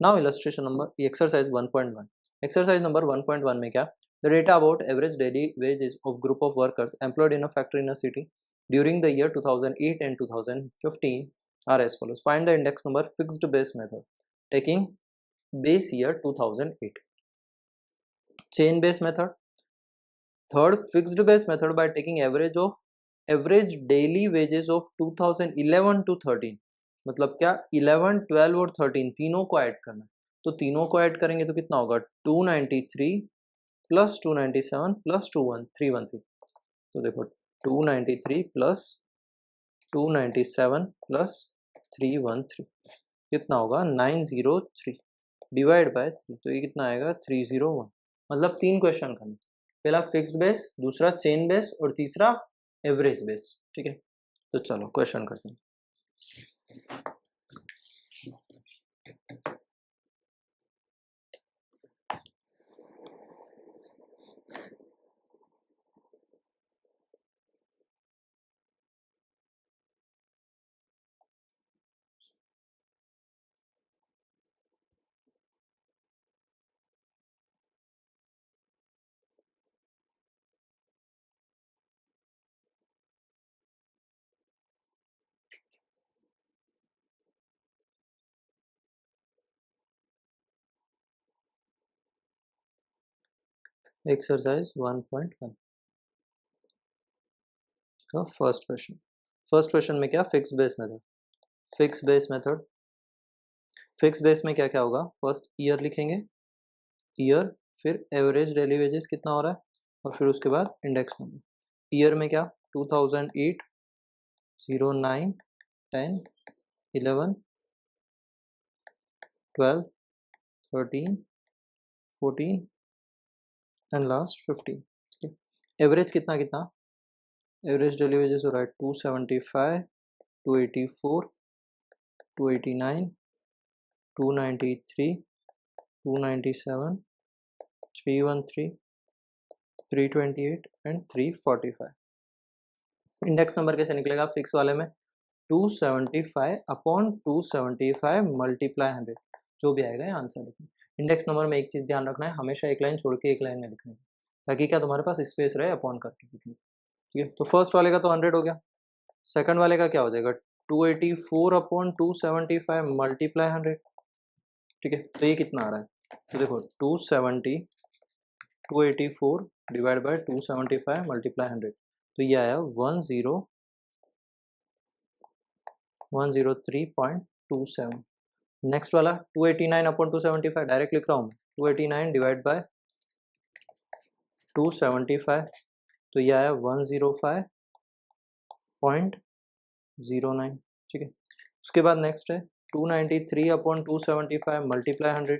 Now illustration number exercise 1.1। Exercise number 1.1 में क्या, the data about average daily wages of group of workers employed in a factory in a city during the year 2008 and 2015 are as follows. Find the index number fixed base method taking base year 2008. Chain base method. Third, fixed base method by taking average daily wages of 2011 to 13। मतलब क्या, 11, 12 और 13 तीनों को add करना है। तो तीनों को ऐड करेंगे तो कितना होगा, 293 प्लस 297 प्लस 313। तो देखो 293 प्लस 297 प्लस 313 कितना होगा, 903 डिवाइड बाय 3, तो ये कितना आएगा 301। मतलब 3 क्वेश्चन करना, पहला फिक्स्ड बेस, दूसरा चेन बेस और तीसरा एवरेज बेस। ठीक है, तो चलो क्वेश्चन करते हैं। एक्सरसाइज 1.1 का फर्स्ट क्वेश्चन में क्या, fix base method. Fix base में क्या क्या होगा, फर्स्ट ईयर लिखेंगे, ईयर, फिर एवरेज डेली वेजेस कितना हो रहा है, और फिर उसके बाद इंडेक्स नंबर। ईयर में क्या, 2008, 09, 10, 11, 12, 13, 14 एंड लास्ट 15। ठीक है, एवरेज कितना कितना, एवरेज डेली वेजेस हो रहा है 275, 284, 289, 293, 297, 313, 328 एंड 345। इंडेक्स नंबर कैसे निकलेगा फिक्स वाले में, 275 अपॉन 275 मल्टीप्लाई 100, जो भी आएगा ये आंसर लिखना। इंडेक्स नंबर में एक चीज़ ध्यान रखना है, हमेशा एक लाइन छोड़ के एक लाइन में लिखना है, ताकि क्या तुम्हारे पास स्पेस रहे अपॉन करके लिखने। ठीक है, तो फर्स्ट वाले का तो 100 हो गया, सेकंड वाले का क्या हो जाएगा, 284 अपॉन 275 मल्टीप्लाई 100। ठीक है, तो ये कितना आ रहा है, तो देखो 284 डिवाइड बाय 275 मल्टीप्लाई 100, तो ये आया 103.27। नेक्स्ट वाला 289 अपॉन 275 डायरेक्ट लिख रहा हूँ, 289 डिवाइड बाय 275, तो ये आया 105.09। ठीक है, उसके बाद नेक्स्ट है 293 अपॉन 275 मल्टीप्लाई 100,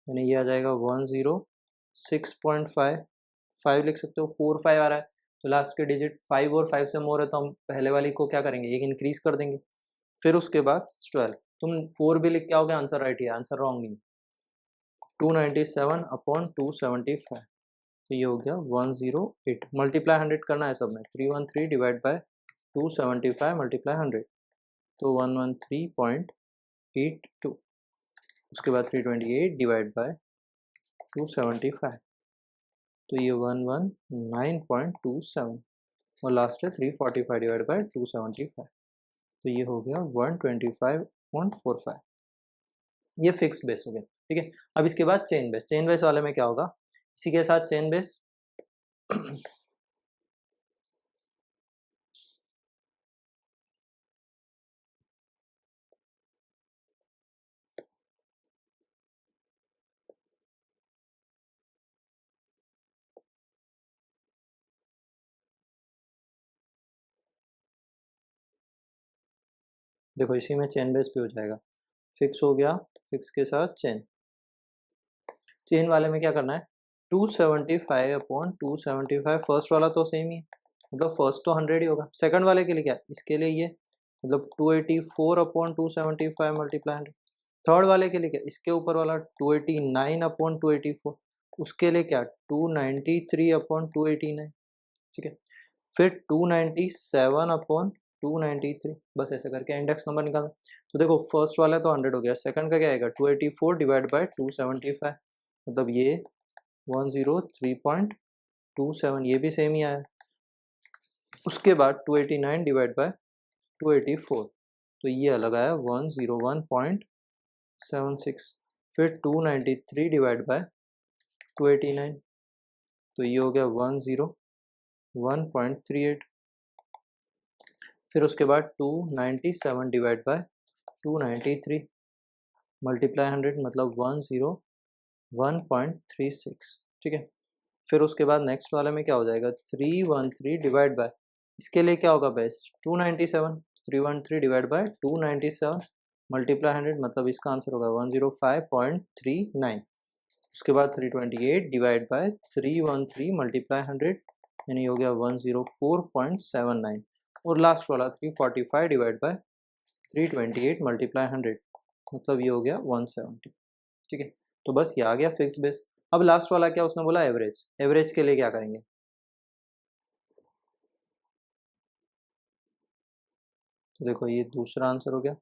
यानी ये आ जाएगा 106.5 लिख सकते हो, 45 आ रहा है, तो लास्ट के डिजिट 5 और 5 से मोर है, तो हम पहले वाली को क्या करेंगे, एक इंक्रीज कर देंगे। फिर उसके बाद 12, तुम 4 भी लिख के आओगे, आंसर राइट ही है, आंसर रॉन्ग नहीं। 297 अपॉन 275, तो ये हो गया 108, मल्टीप्लाई 100 करना है सब में, 313 डिवाइड बाय 275 मल्टीप्लाई 100, तो 113.82, उसके बाद 328 डिवाइड बाय 275, तो ये 119.27, और लास्ट है 345 डिवाइड बाय 275, तो ये हो गया 125.45। ये फिक्स्ड बेस हो गया। ठीक है, अब इसके बाद चेन बेस वाले में क्या होगा, इसी के साथ चेन बेस देखो इसी में चेन बेस भी हो जाएगा, फिक्स हो गया, फिक्स के साथ चेन वाले में क्या करना है, 275 अपॉन 275, फर्स्ट वाला तो सेम ही है, मतलब फर्स्ट तो 100 ही होगा। सेकंड वाले के लिए क्या, इसके लिए ये मतलब 284 अपॉन 275 मल्टीप्लाई 100। थर्ड वाले के लिए क्या, इसके ऊपर वाला 289 अपॉन 284, उसके लिए क्या 293 अपॉन 289। ठीक है, फिर 297 अपॉन 293, बस ऐसे करके इंडेक्स नंबर निकालना। तो देखो फर्स्ट वाला तो 100 हो गया, सेकंड का क्या आएगा 284 डिवाइड बाय 275, मतलब ये 103.27, ये भी सेम ही आया। उसके बाद 289 डिवाइड बाय 284, तो ये अलग आया 101.76। फिर 293 डिवाइड बाय 289, तो ये हो गया 101.38। फिर उसके बाद 297 डिवाइड बाय 293 मल्टीप्लाई 100, मतलब 101.36, ठीक है। फिर उसके बाद नेक्स्ट वाले में क्या हो जाएगा 313 डिवाइड बाय, इसके लिए क्या होगा बेस 297, 313 डिवाइड बाय 297 मल्टीप्लाई 100, मतलब इसका आंसर होगा 105.39। उसके बाद 328 डिवाइड बाय 313 मल्टीप्लाई 100, यानी हो गया 104.79। और लास्ट वाला 345 डिवाइड बाय 328 मल्टीप्लाई 100, मतलब ये हो गया 170, ठीक है। तो बस ये आ गया फिक्स बेस। अब लास्ट वाला क्या उसने बोला एवरेज, एवरेज के लिए क्या करेंगे, तो देखो ये दूसरा आंसर हो गया,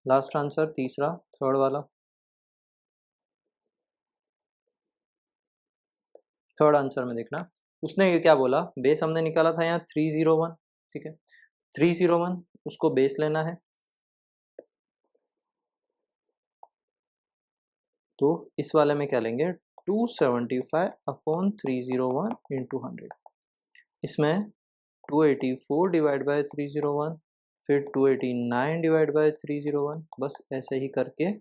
लास्ट आंसर तीसरा, थर्ड वाला, थर्ड आंसर में देखना उसने ये क्या बोला, बेस हमने निकाला था यहाँ 301, ठीक है, 301 उसको बेस लेना है, तो इस वाले में क्या लेंगे 275 अपॉन 301 इंटू 100, इसमें 284 डिवाइड बाय 301, फिर 289 डिवाइड बाय 301, बस ऐसे ही करके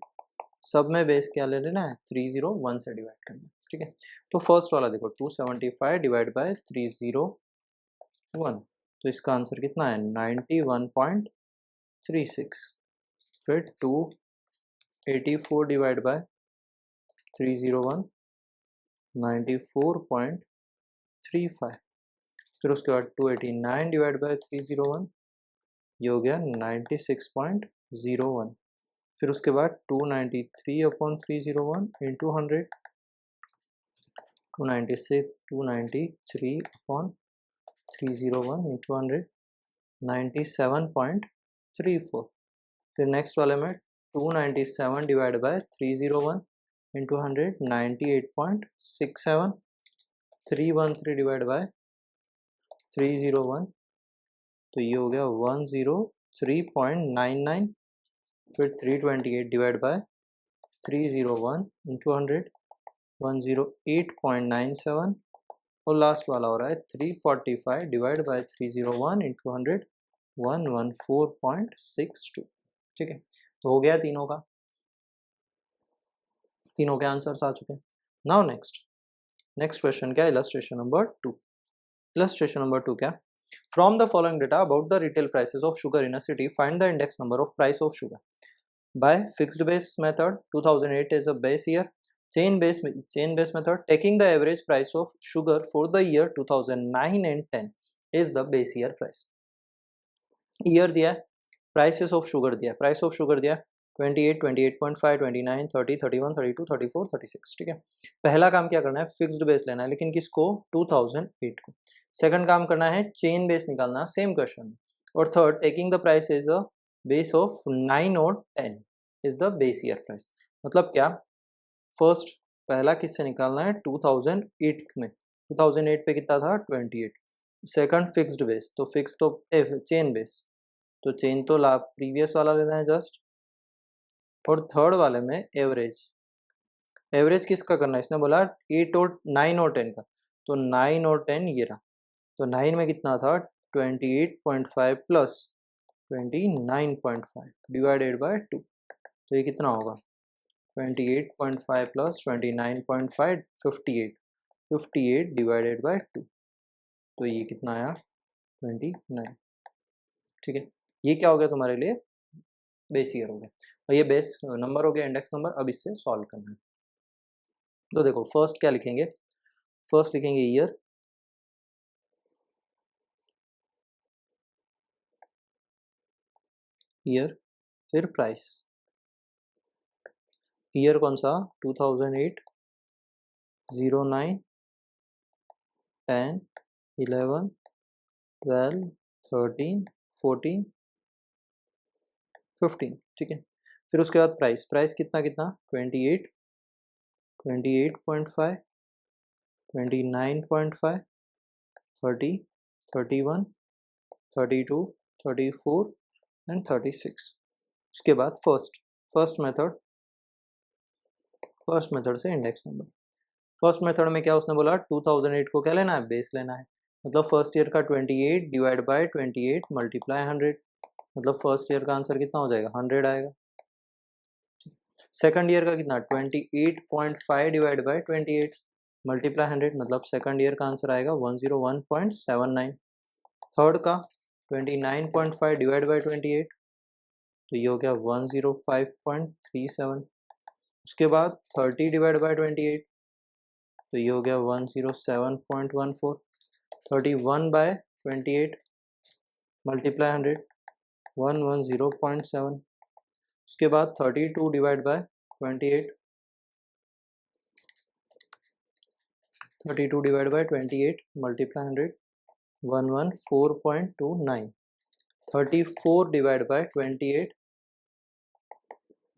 सब में बेस क्या ले लेना है 301 से डिवाइड करना है, ठीक है। तो फर्स्ट वाला देखो 275 डिवाइड बाय 301, तो इसका आंसर कितना है 91.36। फिर 284 डिवाइड बाय 301, 94.35। फिर उसके बाद 289 डिवाइड बाय 301, ये हो गया 96.01। फिर उसके बाद 293 अपॉन 301 इंटू 100, 293 अपॉन 301 इंटू 100, 97.34। फिर नेक्स्ट वाले में 297 divide by 301 into 100, 98.67। 313 divide by 301, तो ये हो गया 103.99। फिर 328 डिवाइड बाय 301 इंटू 100, 108.97। और लास्ट वाला हो रहा है 345 डिवाइड बाय 301 इंटू 100, 114.62, ठीक है। तो हो गया तीनों का, तीनों के आंसर्स आ चुके हैं। नाउ नेक्स्ट क्वेश्चन क्या, इलस्ट्रेशन नंबर 2। इलस्ट्रेशन नंबर 2 क्या, from the following data about the retail prices of sugar in a city find the index number of price of sugar by fixed base method, 2008 is a base year, chain base method, taking the average price of sugar for the year 2009 and 10 is the base year price। Year दिया है, prices of sugar दिया है, price of sugar दिया है 28, 28.5, 29, 30, 31, 32, 34, 36, ठीक है। पहला काम क्या करना है फिक्स्ड बेस लेना है, लेकिन किसको 2008 को। सेकंड काम करना है चेन बेस निकालना, सेम क्वेश्चन। और third taking the price is a base of 9 और 10 is the base year price. मतलब क्या, फर्स्ट पहला किससे निकालना है 2008 में, 2008 पे कितना था 28। सेकंड फिक्स्ड बेस, तो फिक्स तो चेन बेस, तो चेन तो ला प्रीवियस वाला लेना है जस्ट। और थर्ड वाले में एवरेज, एवरेज किसका करना है, इसने बोला 8 और 9 और 10 का, तो 9 और 10 ये रहा, तो 9 में कितना था 28.5 प्लस 29.5 डिवाइडेड बाय 2, तो ये कितना होगा 28.5 प्लस 29.5, 58, 58 डिवाइडेड बाय 2, तो ये कितना आया 29, ठीक है। ये क्या हो गया तुम्हारे लिए बेस ईयर हो गया, और ये बेस नंबर हो गया इंडेक्स नंबर। अब इससे सॉल्व करना है, तो देखो फर्स्ट क्या लिखेंगे, फर्स्ट लिखेंगे ईयर, ईयर, फिर प्राइस। ईयर कौन सा 2008, 09, 10, 11, 12, 13, 14, 15, ठीक है। फिर उसके बाद प्राइस कितना कितना 28, 28.5, 29.5, 30, 31, 32, 34 एंड 36। उसके बाद फर्स्ट मेथड से इंडेक्स नंबर। फर्स्ट मेथड में क्या उसने बोला 2008 को क्या लेना है, बेस लेना है। मतलब फर्स्ट ईयर का 28 डिवाइड बाय 28 मल्टीप्लाई 100, मतलब फर्स्ट ईयर का आंसर कितना हो जाएगा 100 आएगा। सेकंड ईयर का कितना 28.5 डिवाइड बाय 28 मल्टीप्लाई 100, मतलब सेकंड ईयर का आंसर आएगा 101.79। थर्ड का 29.5 डिवाइड बाय 28, तो ये हो गया 105.37। उसके बाद 30 डिवाइड बाय 28, तो ये हो गया 107.14। 31 बाय 28 मल्टीप्लाई 100, 110.7। उसके बाद 32 divide by 28, 32 divide by 28 multiply 100, 114.29। 34 divide by 28,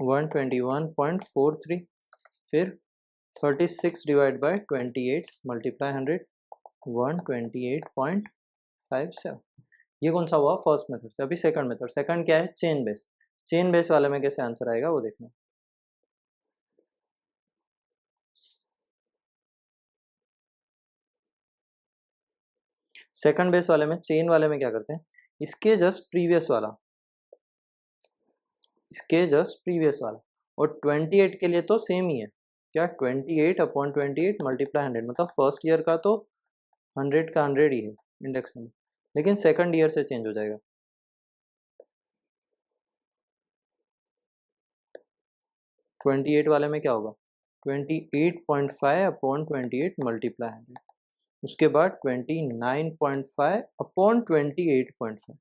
121.43। फिर 36 डिवाइड बाय 28 मल्टीप्लाई 100, 128.57। ये कौन सा हुआ फर्स्ट मेथड से। अभी सेकंड मेथड, सेकंड क्या है चेन बेस वाले में कैसे आंसर आएगा वो देखना। सेकंड बेस वाले में चेन वाले में क्या करते हैं, इसके जस्ट प्रीवियस वाला और 28 के लिए तो सेम ही है क्या 28/28 मल्टीप्लाई 100, मतलब फर्स्ट ईयर का तो 100 का 100 ही है इंडेक्स नंबर, लेकिन सेकंड ईयर से चेंज हो जाएगा। 28 वाले में क्या होगा 28.5/28 मल्टीप्लाई 100। उसके बाद 29.5/28.5।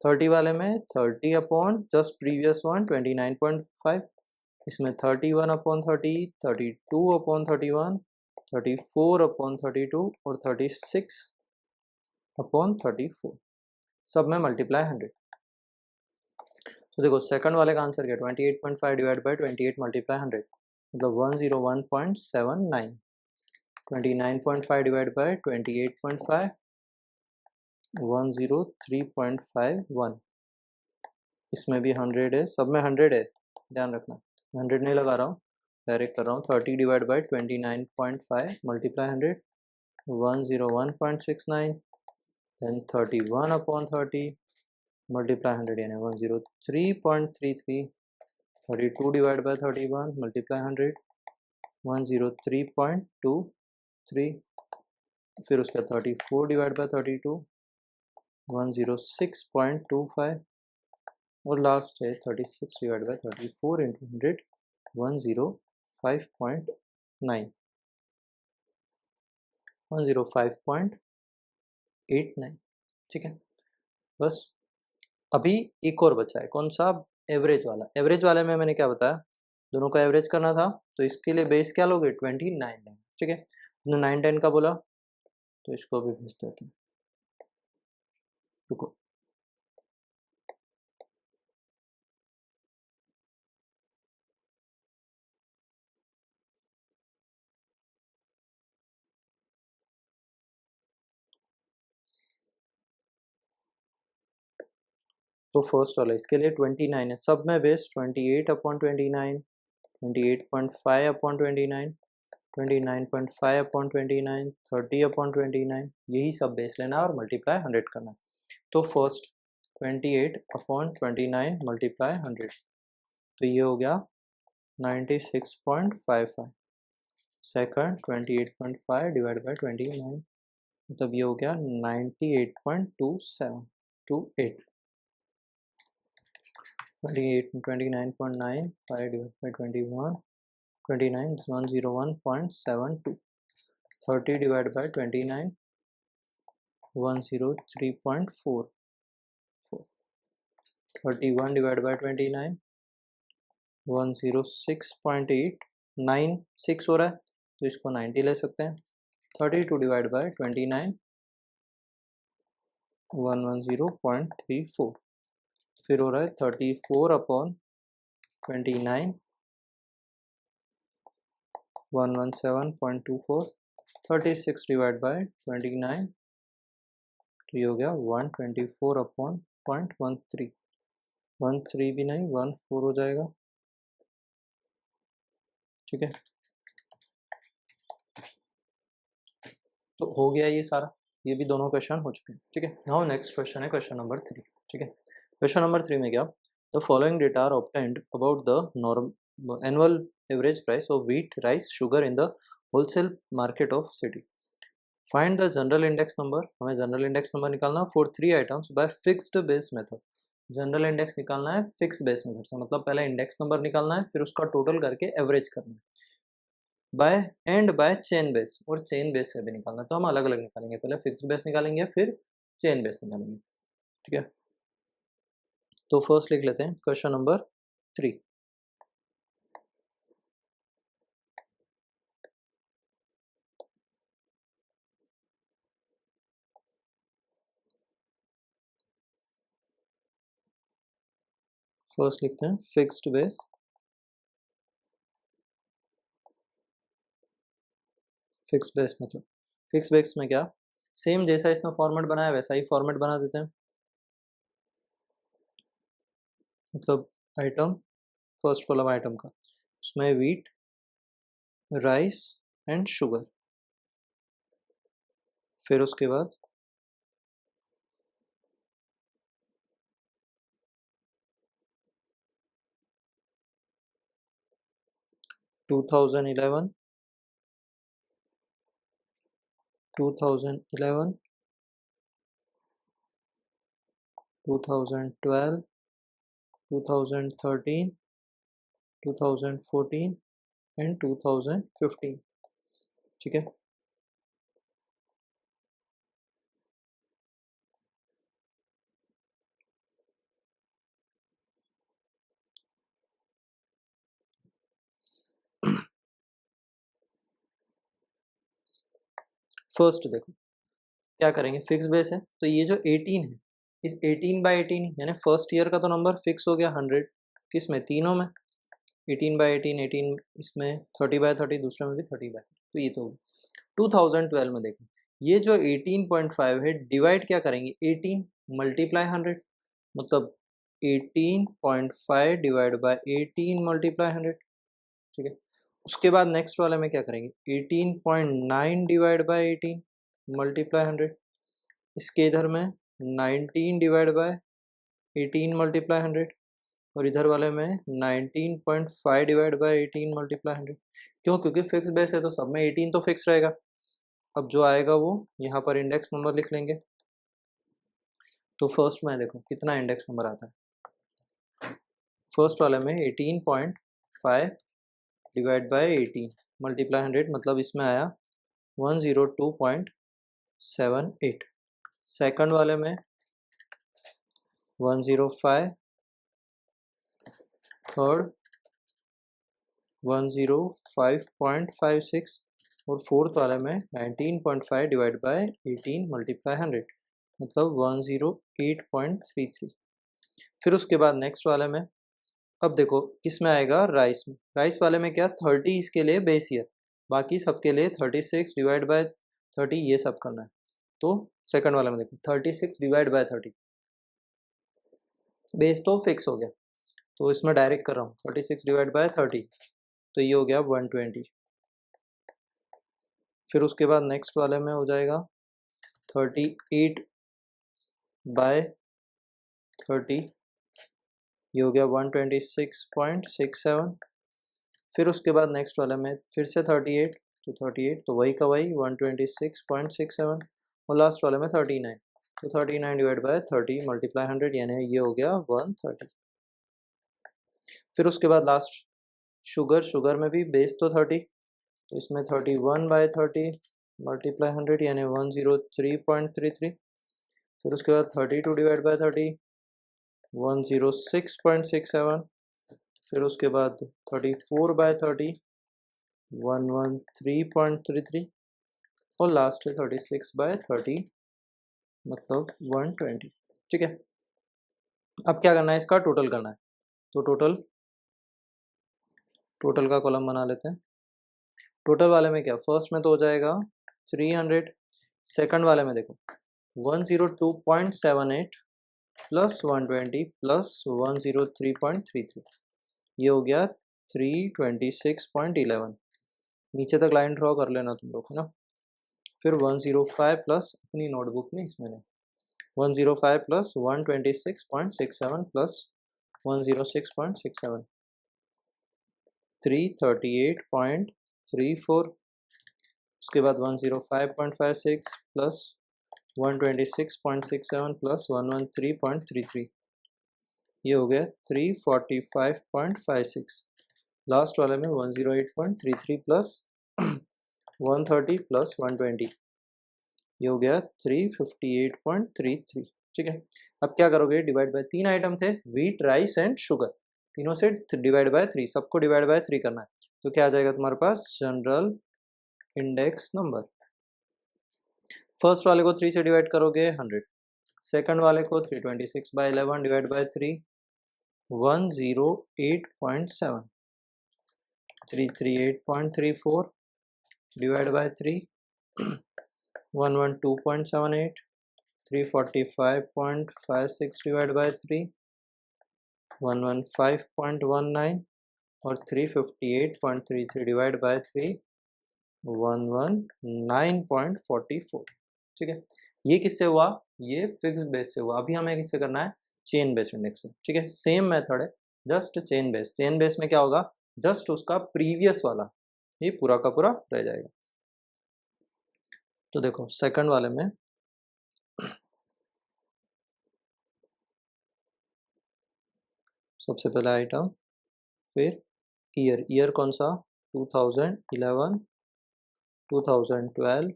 30 वाले में 30 अपॉन जस्ट प्रीवियस वन 29.5। इसमें 31/30, 32/31, 34/32 और 36/34, सब में मल्टीप्लाई 100। तो देखो सेकंड वाले का आंसर क्या 28.5 डिवाइड बाय 28 मल्टीप्लाई 100, मतलब 101.79। 29.5 डिवाइड बाय 28.5, 103.51। इसमें भी 100 है, सब में 100 है, ध्यान रखना 100 नहीं लगा रहा हूँ, डायरेक्ट कर रहा हूँ। 30 divide by 29.5 multiply 100, 101.69। Then 31/30 multiply 100 यानी 103.33। 32 डिवाइड बाय 31 मल्टीप्लाई 100, 103.23। फिर उसका 34 डिवाइड बाय 32, 106.25 और लास्ट है 36 डिवाइड बाय 34 इंटू 100, 105.9, 105.89। ठीक है, बस अभी एक और बचा है, कौन सा एवरेज वाला। एवरेज वाले में मैंने क्या बताया, दोनों का एवरेज करना था, तो इसके लिए बेस क्या लोगे 29। ठीक है, 9 10 का बोला, तो इसको भी भेज देते हैं, रुको। तो फर्स्ट वाला इसके लिए 29 है, सब में बेस 28/29, 28.5/29, 29.5/29, 30/29, यही सब बेस लेना और मल्टीप्लाई 100 करना। तो फर्स्ट 28/29 मल्टीप्लाई 100, तो ये हो गया 96.55। सेकंड 28.5 डिवाइड बाय 29, मतलब ये हो गया 98.2728। 29.9 5 divide by 21, 29 101.72। 30 divide bye 29, 103.44। 31 divide by 29, 106.8। 96 हो रहा है तो इसको 90 ले सकते हैं। 32 डिवाइड बाय 29, 110.34। फिर हो रहा है 34/29, 117.24, 36 डिवाइड बाय 29, तो ये हो गया 124/0.13, 13 भी नहीं 14 हो जाएगा। ठीक है, तो हो गया ये सारा, ये भी दोनों क्वेश्चन हो चुके हैं। ठीक है, नाउ नेक्स्ट क्वेश्चन है क्वेश्चन नंबर 3। ठीक है, क्वेश्चन नंबर 3 में क्या, the following data are obtained about the norm annual average price of wheat, rice, sugar in the wholesale market of city. Find the general index number, हमें general index number निकालना for 3 items by fixed base method. General index निकालना है fix base method से, मतलब पहले index number निकालना है, फिर उसका टोटल करके एवरेज करना है, बाय चेन बेस, और चेन बेस से भी निकालना है। तो हम अलग अलग निकालेंगे, पहले फिक्स्ड बेस निकालेंगे फिर चेन बेस निकालेंगे। ठीक है, तो फर्स्ट लिख लेते हैं क्वेश्चन नंबर 3। फर्स्ट लिखते हैं fixed base, fix base method. Fix base में क्या, सेम जैसा इसमें फॉर्मेट बनाया वैसा ही फॉर्मेट बना देते हैं, मतलब आइटम, फर्स्ट कॉलम आइटम का, उसमें व्हीट, राइस एंड शुगर, फिर उसके बाद 2011, 2011, 2012, 2013, 2014 एंड 2015। ठीक है, फर्स्ट देखो क्या करेंगे, फिक्स बेस है तो ये जो 18 है, इस 18/18 यानी फर्स्ट ईयर का तो नंबर फिक्स हो गया 100, किस में, तीनों में, 18/18, 18 इसमें, 30/30 दूसरे में भी 30/30, तो ये तो हो गया। 2012 में देखें, ये जो 18.5 है, डिवाइड क्या करेंगे, 18 मल्टीप्लाई 100, मतलब 18.5 डिवाइड बाय 18 मल्टीप्लाई 100। ठीक है, उसके बाद नेक्स्ट वाले में क्या करेंगे, 18.9 डिवाइड बाय 18 मल्टीप्लाई 100, इसके इधर में 19 डिवाइड बाय 18 मल्टीप्लाई 100, और इधर वाले में 19.5 डिवाइड बाय 18 मल्टीप्लाई 100। क्यों, क्योंकि फिक्स बेस है तो सब में 18 तो फिक्स रहेगा। अब जो आएगा वो यहाँ पर इंडेक्स नंबर लिख लेंगे। तो फर्स्ट में देखो कितना इंडेक्स नंबर आता है, फर्स्ट वाले में 18.5 डिवाइड बाय 18 मल्टीप्लाई 100, मतलब इसमें आया 102.78। सेकंड वाले में 105, थर्ड 105.56, और फोर्थ वाले में 19.5 डिवाइड बाय 18 मल्टीप्लाई 100, मतलब 108.33। फिर उसके बाद नेक्स्ट वाले में, अब देखो किस में आएगा, राइस में, राइस वाले में क्या, 30 इसके लिए बेस ईयर, बाकी सबके लिए 36 डिवाइड बाय 30 ये सब करना है। तो सेकंड वाले में देखो 36 डिवाइड बाय 30, बेस तो फिक्स हो गया, तो इसमें डायरेक्ट कर रहा हूँ 36 डिवाइड बाय 30, तो ये हो गया 120। फिर उसके बाद नेक्स्ट वाले में हो जाएगा 38/30, ये हो गया 126.67। फिर उसके बाद नेक्स्ट वाले में फिर से 38, तो 38 तो वही का वही 126.67, और लास्ट वाले में 39, तो 39 डिवाइड बाय 30 मल्टीप्लाई 100, यानी ये हो गया 130। फिर उसके बाद लास्ट शुगर, शुगर में भी बेस तो 30, तो इसमें 31/30 मल्टीप्लाई 100 यानी 103.33। फिर उसके बाद 32 डिवाइड बाय 30, 106.67। फिर उसके बाद 34/30, 113.33, और लास्ट है 36/30, मतलब 120। ठीक है, अब क्या करना है, इसका टोटल करना है। तो टोटल का कॉलम बना लेते हैं। टोटल वाले में क्या, फर्स्ट में तो हो जाएगा 300, सेकंड वाले में देखो 102.78 प्लस 120 प्लस 103.33, ये हो गया 326.11। नीचे तक लाइन ड्रॉ कर लेना तुम लोग, है ना। फिर 105 प्लस अपनी नोटबुक में इसमें 105 प्लस 126.67 प्लस 106.67, 338.34। उसके बाद 105.56 प्लस 126.67 प्लस 113.33, ये हो गया 345.56। लास्ट वाले में 108.33 प्लस 130 प्लस 120, ये हो गया 358.33। ठीक है, अब क्या करोगे, डिवाइड बाय, तीन आइटम थे, व्हीट, राइस एंड शुगर, तीनों से डिवाइड बाय 3, सबको डिवाइड बाय 3 करना है। तो क्या आ जाएगा तुम्हारे पास, जनरल इंडेक्स नंबर। फर्स्ट वाले को 3 से डिवाइड करोगे 100, सेकंड वाले को 326/11 divide by 3 108.7, 338.34 divide by 3 112.78, 345.56 divide by 3 115.19 और 358.33 डिवाइड बाय 3 119.44। ठीक है, ये किससे हुआ, ये फिक्स बेस से हुआ। अभी हमें किससे करना है, चेन बेस इंडेक्स से। ठीक है, सेम मेथड है, just chain base. Chain base में क्या होगा, जस्ट उसका प्रीवियस वाला ये पूरा का पूरा रह जाएगा। तो देखो सेकंड वाले में सबसे पहला आइटम, फिर ईयर, ईयर कौन सा, 2011, 2012,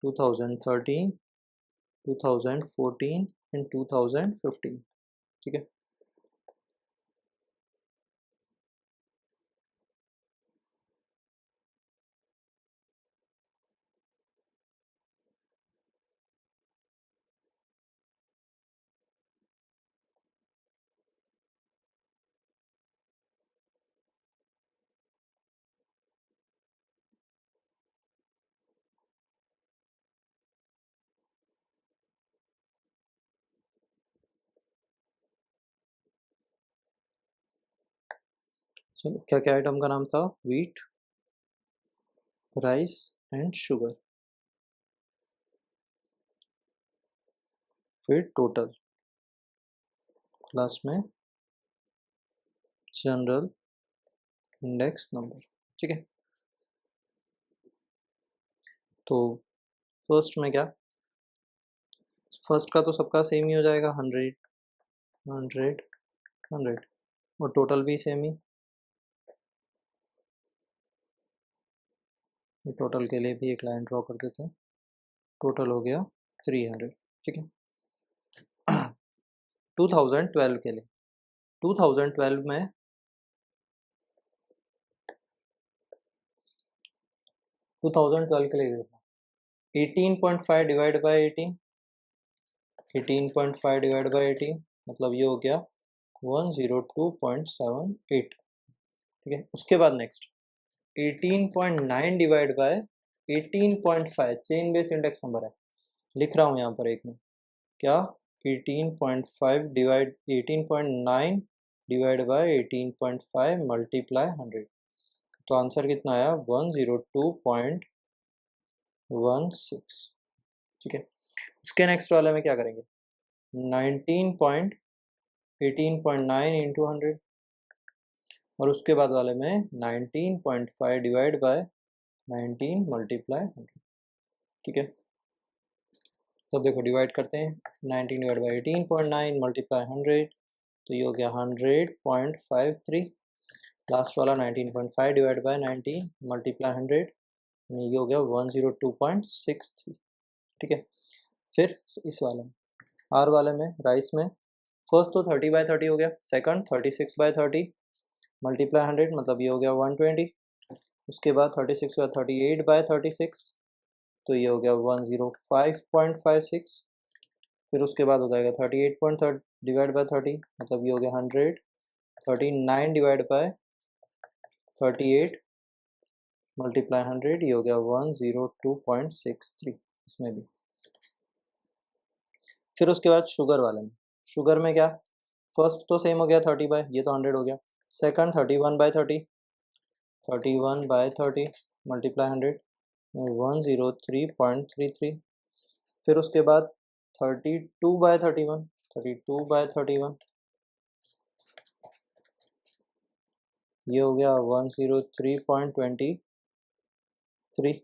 2013, 2014 एंड 2015। ठीक है, चलो क्या क्या आइटम का नाम था, व्हीट, राइस एंड शुगर। फिर टोटल, लास्ट में जनरल इंडेक्स नंबर। ठीक है, तो फर्स्ट में क्या, फर्स्ट का तो सबका सेम ही हो जाएगा, 100 100 100, और टोटल भी सेम ही, टोटल के लिए भी एक लाइन ड्रॉ कर देते हैं। टोटल हो गया 300। ठीक है, 2012 के लिए, 2012 में 2012 के लिए देखना, 18.5 डिवाइड बाई 18, 18.5 डिवाइड बाई 18 मतलब ये हो गया 102.78। ठीक है, उसके बाद next 18.9 divide by 18.5, chain base index number है, लिख रहा हूँ यहाँ पर एक में, क्या 18.5 डिवाइड 18.9 डिवाइड बाय 18.5 मल्टीप्लाई 100, तो आंसर कितना आया 102.16। ठीक है, उसके नेक्स्ट वाले में क्या करेंगे, 18.9 इंटू 100, और उसके बाद वाले में 19.5 डिवाइड बाय 19 मल्टीप्लाई 100। ठीक है, तो देखो डिवाइड करते हैं, 19 डिवाइड बाई 18.9 मल्टीप्लाई 100, तो ये हो गया 100.53। लास्ट वाला 19.5 डिवाइड बाई 19 मल्टीप्लाई 100, ये हो गया 102.63। ठीक है, फिर इस वाले में, आर वाले में, राइस में, फर्स्ट तो 30/30 हो गया, सेकंड 36/30 मल्टीप्लाई 100 मतलब ये हो गया 120। उसके बाद 36/38/36, तो ये हो गया 105.56। फिर उसके बाद हो जाएगा डिवाइड बाय 30, मतलब ये हो गया 100, 39 डिवाइड बाय 38 मल्टीप्लाई 100, ये हो गया 102.63 इसमें भी। फिर उसके बाद शुगर वाले में, शुगर में क्या, फर्स्ट तो सेम हो गया 30 बाय, ये तो 100 हो गया। Second 31 by 30, 31 by 30 multiply 100, 103.33। फिर उसके बाद 32 बाय 31, 32 बाय 31, ये हो गया 103.23।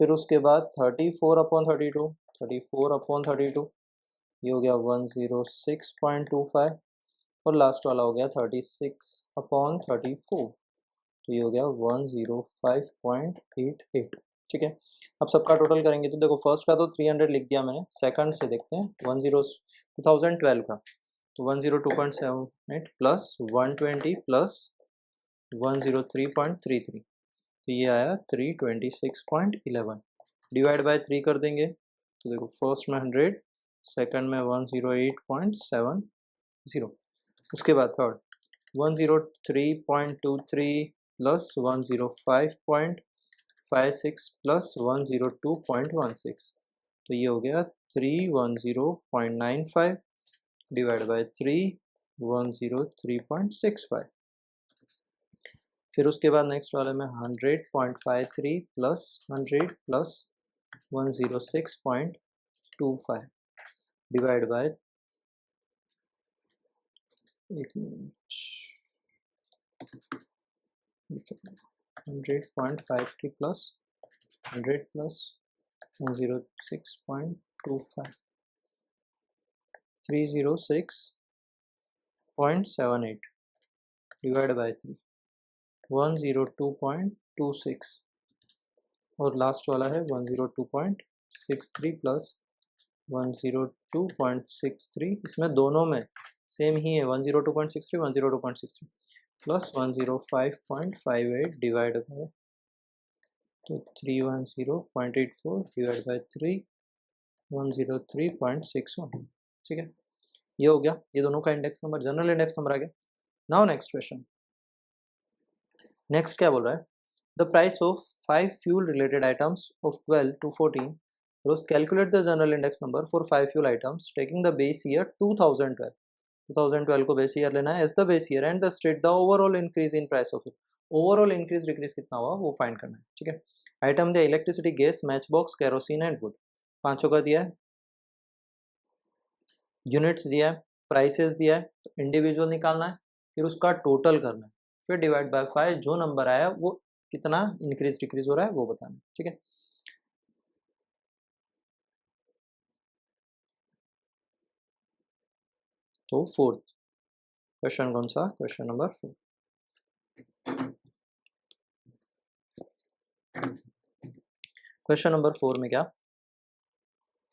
फिर उसके बाद 34/32, 34/32, ये हो गया 106.25। और लास्ट वाला हो गया 36/34, तो ये हो गया 105.88। ठीक है, अब सबका टोटल करेंगे तो देखो फर्स्ट का तो 300 लिख दिया मैंने, सेकंड से देखते हैं 2012 का, तो 102.78 प्लस 120 प्लस 103.33, तो ये आया 326.11। डिवाइड बाय 3 कर देंगे तो देखो फर्स्ट में 100, सेकंड में 108.70, उसके बाद थर्ड 103.23 प्लस 105.56 प्लस 102.16, तो ये हो गया 310.95 डिवाइड बाय 3, 103.65। फिर उसके बाद नेक्स्ट वाले में 100.53 प्लस 100 प्लस 106.25 डिवाइड बाय, एक minute, 100.53 plus 100 plus 106.25, 306.78 divide by 3, 102.26, और लास्ट वाला है 102.63 प्लस 102.63, इसमें दोनों में सेम ही है 102.63, 102.63 प्लस 105.58 डिवाइड बाय, तो 310.84 डिवाइड बाय 3, 103.61। ठीक है, ये हो गया, ये दोनों का index number, general index number आ गया। नाउ नेक्स्ट क्वेश्चन, नेक्स्ट क्या बोल रहा है, the price of 5 fuel related items of 12 to 14 रोज, calculate the general index number for 5 fuel items taking the base year 2012, 2012 को बेस ईयर लेना है as the base year and the state the overall increase in price of it, overall increase decrease कितना हुआ वो find करना है। ठीक है, आइटम दिया electricity, gas, match box, kerosene and would, पांचों का दिया है, यूनिट्स दिया है, प्राइसेस दिया है, तो इंडिविजुअल निकालना है, फिर उसका टोटल करना है, फिर डिवाइड बाय 5, जो नंबर आया वो कितना इंक्रीज डिक्रीज हो रहा है वो बताना है। ठीक है, तो फोर्थ क्वेश्चन कौन सा, क्वेश्चन नंबर 4। क्वेश्चन नंबर 4 में क्या,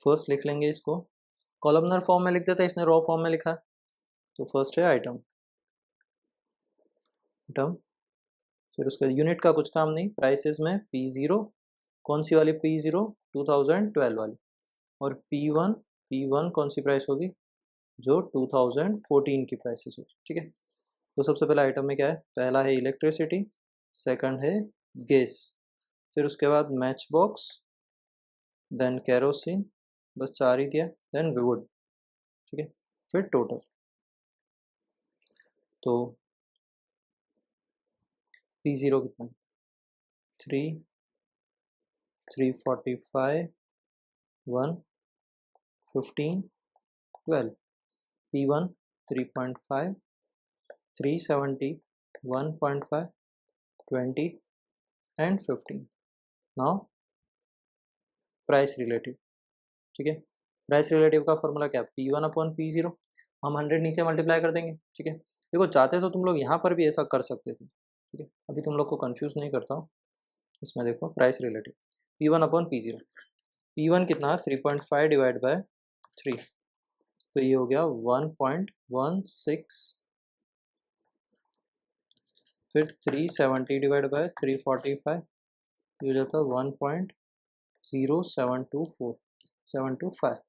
फर्स्ट लिख लेंगे इसको, कॉलमनर फॉर्म में लिख देते हैं, इसने रॉ फॉर्म में लिखा है, तो फर्स्ट है आइटम, आइटम, फिर उसका यूनिट का कुछ काम नहीं, प्राइसेस में P0, कौन सी वाली P0, 2012 वाली, और P1 कौन सी प्राइस होगी, जो 2014 की प्राइसेस होगी। ठीक है, तो सबसे पहला आइटम में क्या है, पहला है इलेक्ट्रिसिटी, सेकंड है गैस, फिर उसके बाद मैच बॉक्स, देन केरोसिन, बस 4 ही दिया, देन वुड। ठीक है, फिर टोटल, तो P0 कितना, 3, 345, 1, 15, 12, P1 3.5, 370, 1.5, 20 and 15। Now price relative. ठीक है, प्राइस रिलेटिव का फॉर्मूला क्या, P1/P0, हम 100 नीचे मल्टीप्लाई कर देंगे। ठीक है, देखो चाहते तो तुम लोग यहाँ पर भी ऐसा कर सकते थे। ठीक है, अभी तुम लोग को कंफ्यूज नहीं करता हूँ, इसमें देखो प्राइस रिलेटिव P1/P0, P1 कितना 3.5 डिवाइड बाय 3, तो ये हो गया 1.16, फिर 370 डिवाइड बाय 345, ये हो जाता है 1.0725,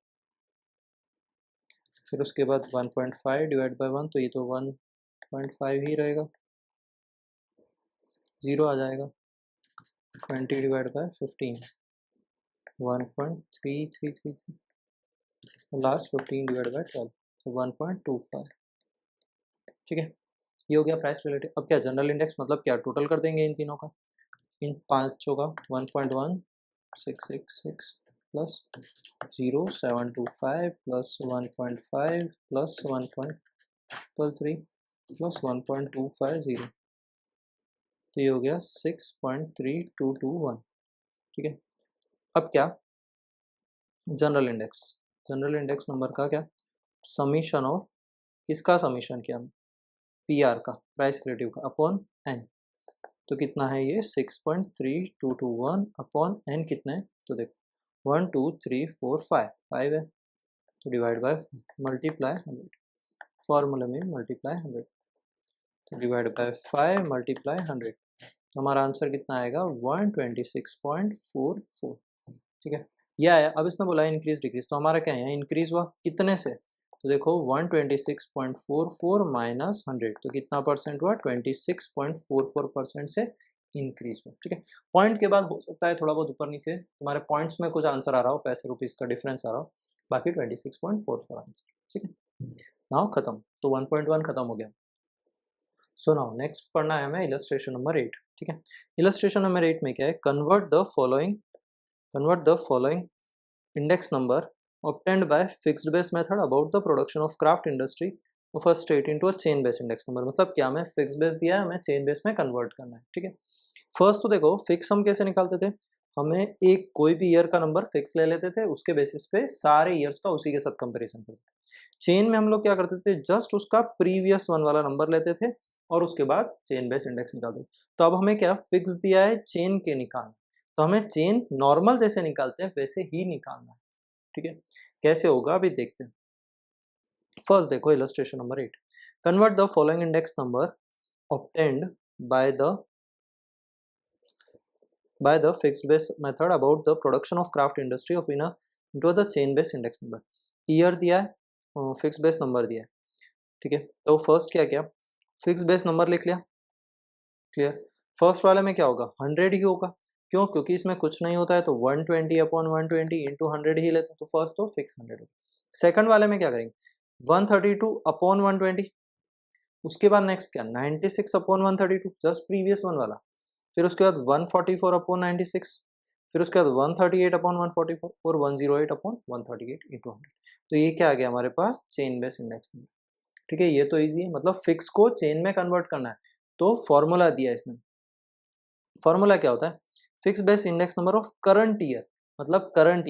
फिर उसके बाद 1.5 डिवाइड बाय 1, तो ये तो 1.5 ही रहेगा, 0 आ जाएगा। 20 divide by 15, 1.3333, last 15 divide by 12, तो 1.25। ठीक है, ये हो गया प्राइस रिलेटिव। अब क्या जनरल इंडेक्स मतलब क्या, टोटल कर देंगे इन तीनों का, इन पाँचों का, 1.1666 प्लस 0725 प्लस 1.5 प्लस 1.23 प्लस 1.250, तो ये हो गया 6.3221। ठीक है, अब क्या general index, general index number का क्या समीशन ऑफ, किसका समीशन किया हमने, पीआर का, प्राइस रिलेटिव का, अपॉन एन, तो कितना है ये 6.3221 अपॉन एन कितना है, तो देखो 1 2 3 4 5 5 है, तो डिवाइड बाय मल्टीप्लाई 100, फॉर्मूले में मल्टीप्लाई 100, तो डिवाइड बाय 5 मल्टीप्लाई 100, तो हमारा आंसर कितना आएगा 126.44। ठीक है, ये आया। अब इसने बोला इंक्रीज डिक्रीज, तो हमारा क्या है इंक्रीज हुआ कितने से, तो देखो 126.44 माइनस 100, तो कितना परसेंट हुआ 26.44% से इंक्रीज हुआ। ठीक है, पॉइंट के बाद हो सकता है थोड़ा बहुत ऊपर नीचे तुम्हारे पॉइंट्स में कुछ आंसर आ रहा हो, पैसे रुपीज का डिफरेंस आ रहा हो, बाकी 26.44 आंसर। ठीक है, नाउ खत्म, तो 1.1 खत्म हो गया। सो नाउ नेक्स्ट पढ़ना है हमें इलस्ट्रेशन नंबर 8। ठीक है, इलस्ट्रेशन नंबर 8 में क्या है, convert the following index number obtained by fixed base method about the production of craft industry of a state into a chain based index number। मतलब क्या, हमें फिक्स बेस दिया है, हमें चेन बेस में कन्वर्ट करना है। ठीक है, फर्स्ट तो देखो फिक्स हम कैसे निकालते थे, हमें एक कोई भी ईयर का नंबर फिक्स ले लेते थे, उसके बेसिस पे सारे ईयर्स का उसी के साथ कंपैरिजन करते थे। चेन में हम लोग क्या करते थे, जस्ट उसका प्रीवियस वन वाला नंबर लेते थे और उसके बाद चेन बेस इंडेक्स निकालते थे। तो अब हमें क्या फिक्स दिया है चेन के निकालना, तो हमें चेन नॉर्मल जैसे निकालते हैं वैसे ही निकालना है। ठीक है, कैसे होगा अभी देखते हैं। फर्स्ट देखो illustration number 8, convert the following index number obtained by the fixed base method about the production of craft industry of into the chain base index number. Year दिया है, फिक्स बेस नंबर दिया है। ठीक है, तो first क्या किया, fix base number लिख लिया, क्लियर। फर्स्ट वाले में क्या होगा 100 ही होगा, क्यों, क्योंकि इसमें कुछ नहीं होता है, तो 120 अपॉन 120 इंटू 100 ही लेते हैं, तो फर्स्ट तो फिक्स 100 होगा। सेकंड वाले में क्या करेंगे 132 अपॉन 120, उसके बाद नेक्स्ट क्या 96 अपॉन 132 जस्ट प्रीवियस वन वाला, फिर उसके बाद 144 अपॉन 96, फिर उसके बाद 138 अपॉन 144 और 108 अपॉन 138 इंटू 100, तो ये क्या आ गया हमारे पास चेन बेस इंडेक्स नंबर। ठीक है, ये तो इजी है, मतलब फिक्स को चेन में कन्वर्ट करना है, तो फॉर्मूला दिया इसने। फॉर्मूला क्या होता है, fix base index number of current year, मतलब current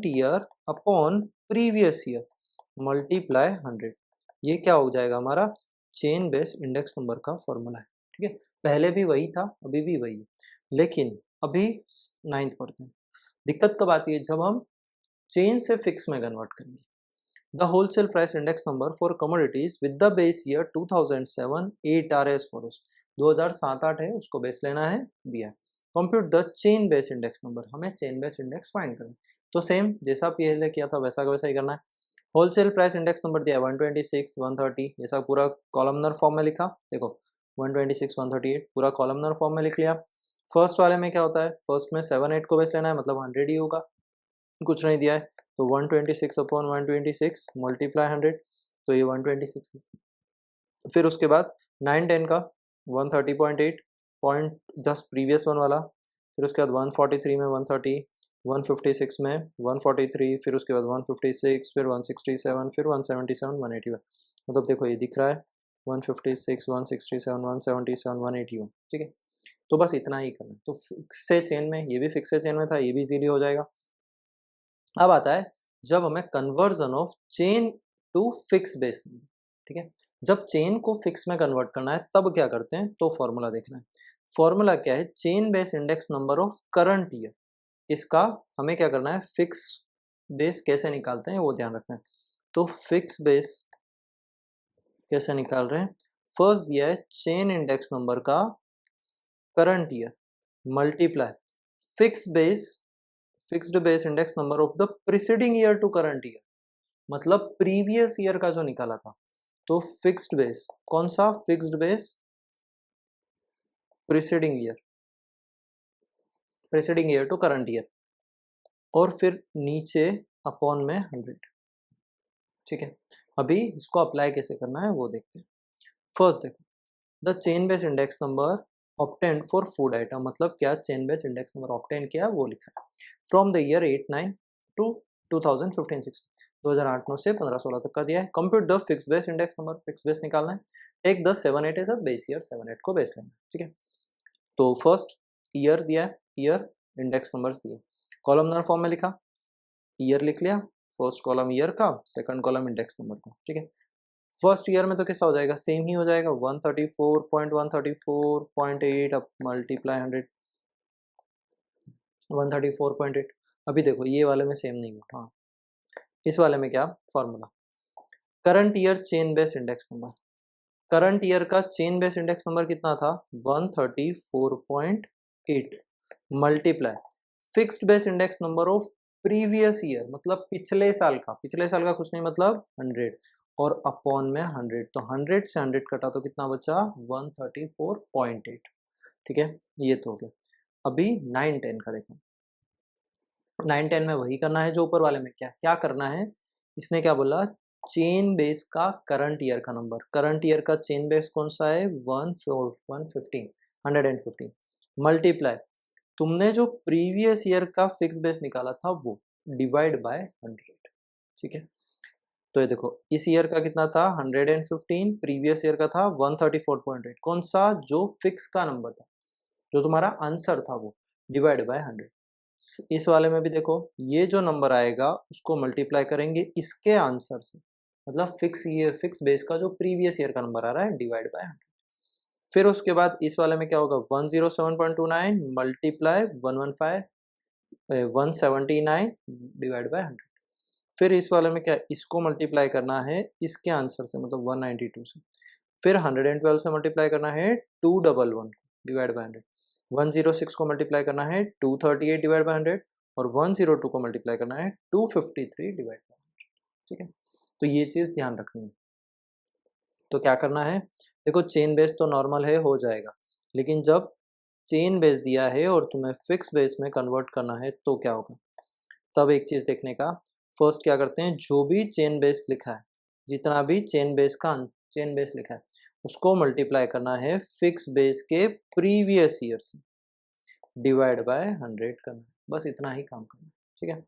year upon previous year multiply 100, ये क्या हो जाएगा हमारा चेन बेस इंडेक्स नंबर का फॉर्मूला है। ठीक है, पहले भी वही था, अभी भी वही है, लेकिन अभी 9th पढ़ते हैं। दिक्कत कब आती है, जब हम चेन से फिक्स में कन्वर्ट करेंगे। The wholesale price index number for commodities with the base year 2007 8 are as follows। 2007-8 है, उसको बेस लेना है, दिया है। Compute the chain base index number, हमें chain base index फाइंड करना है, तो सेम जैसा पहले किया था वैसा का वैसा ही करना है। होलसेल प्राइस इंडेक्स नंबर दिया है 126 130, ये सब पूरा कॉलमनर फॉर्म में लिखा, देखो 126 138 पूरा कॉलमनर फॉर्म में लिख लिया। फर्स्ट वाले में क्या होता है, फर्स्ट में 7 8 को बेस लेना है, मतलब 100 ही होगा, कुछ नहीं दिया है, तो 126 अपॉन 126 मल्टीप्लाई 100, तो ये 126, फिर उसके बाद 9 10 का 130.8 पॉइंट जस्ट प्रीवियस वन वाला, फिर उसके बाद 143 में 130, 156 में 143, फिर उसके बाद 156, फिर 167, फिर 177 181, मतलब देखो ये दिख रहा है 156 167 177 181। ठीक है, तो बस इतना ही करना है, तो फिक्स से चेन में, ये भी फिक्स से चेन में था, ये भी इजीली हो जाएगा। अब आता है जब हमें conversion of chain to fix base, ठीक है, जब चेन को फिक्स में कन्वर्ट करना है तब क्या करते हैं, तो फॉर्मूला देखना है। फॉर्मूला क्या है, chain base index number of current year, इसका हमें क्या करना है, फिक्स बेस कैसे निकालते हैं वो ध्यान रखना है। तो फिक्स बेस कैसे निकाल रहे हैं, फर्स्ट दिया है चेन इंडेक्स नंबर का current year multiply fix base fixed base index number of the preceding year to current year, मतलब प्रीवियस ईयर का जो निकाला था, तो फिक्स्ड बेस कौन सा, fixed base preceding year to current year, और फिर नीचे अपॉन में 100। ठीक है, अभी इसको अप्लाई कैसे करना है वो देखते हैं। फर्स्ट देखो, the chain base index number obtained for food item, मतलब क्या, chain base index number obtain किया वो लिखा है फ्रॉम द ईयर 8-9 टू 2015-16, 2008-9 से 15-16 तक का दिया है। Compute the fix base index number, fix base निकालना है। Take the 7-8 as a base year, 7-8 को बेस लेना है। ठीक है, तो फर्स्ट ईयर दिया है, ईयर इंडेक्स नंबर्स दिए, कॉलमनर फॉर्म में लिखा, ईयर लिख लिया, फर्स्ट कॉलम ईयर का, सेकंड कॉलम इंडेक्स नंबर का। ठीक है, फर्स्ट ईयर में तो कैसा हो जाएगा, सेम ही हो जाएगा, 134.134.8 अब मल्टीप्लाई 100, 134.8। अभी देखो ये वाले में सेम नहीं हुआ, हाँ इस वाले में क्या formula, current year chain base index number, current year का चेन बेस इंडेक्स नंबर कितना था, 134.8 multiply fixed base index number of previous year, मतलब पिछले साल का, पिछले साल का कुछ नहीं मतलब 100, और अपॉन में 100, तो 100 से 100 कटा तो कितना बचा, 134.8। ठीक है, ये तो हो गया। अभी 9-10 का देखो, 9-10 में वही करना है जो ऊपर वाले में, क्या क्या करना है, इसने क्या बोला, चेन बेस का करंट ईयर का नंबर, करंट ईयर का चेन बेस कौन सा है, 115 मल्टीप्लाई तुमने जो प्रीवियस ईयर का फिक्स बेस निकाला था वो, डिवाइड बाय 100। ठीक है, तो ये देखो इस ईयर का कितना था 115, प्रीवियस ईयर का था 134.8, कौन सा, जो फिक्स का नंबर था, जो तुम्हारा आंसर था वो, डिवाइड बाय 100। इस वाले में भी देखो, ये जो नंबर आएगा उसको मल्टीप्लाई करेंगे इसके आंसर से, मतलब फिक्स ईयर, फिक्स बेस का जो प्रीवियस ईयर का नंबर आ रहा है, डिवाइड बाय 100। फिर उसके बाद इस वाले में क्या होगा, 107.29 मल्टीप्लाई 179 डिवाइड बाय 100। फिर इस वाले में क्या, इसको मल्टीप्लाई करना है इसके आंसर से, मतलब 192 से। फिर 112 से मल्टीप्लाई करना है 211 डिवाइड बाय 100। 106 को मल्टीप्लाई करना है 238 डिवाइड बाय 100, और 102 को मल्टीप्लाई करना है 253 डिवाइड बाय 100। ठीक है, तो ये चीज़ ध्यान रखनी है। तो क्या करना है, देखो चेन बेस तो नॉर्मल है, हो जाएगा, लेकिन जब चेन बेस दिया है और तुम्हें फिक्स बेस में कन्वर्ट करना है तो क्या होगा, तब एक चीज़ देखने का, फर्स्ट क्या करते हैं, जो भी चेन बेस लिखा है, जितना भी चेन बेस लिखा है, उसको मल्टीप्लाई करना है फिक्स बेस के प्रीवियस ईयर से, डिवाइड बाय 100 करना है, बस इतना ही काम करना है। ठीक है,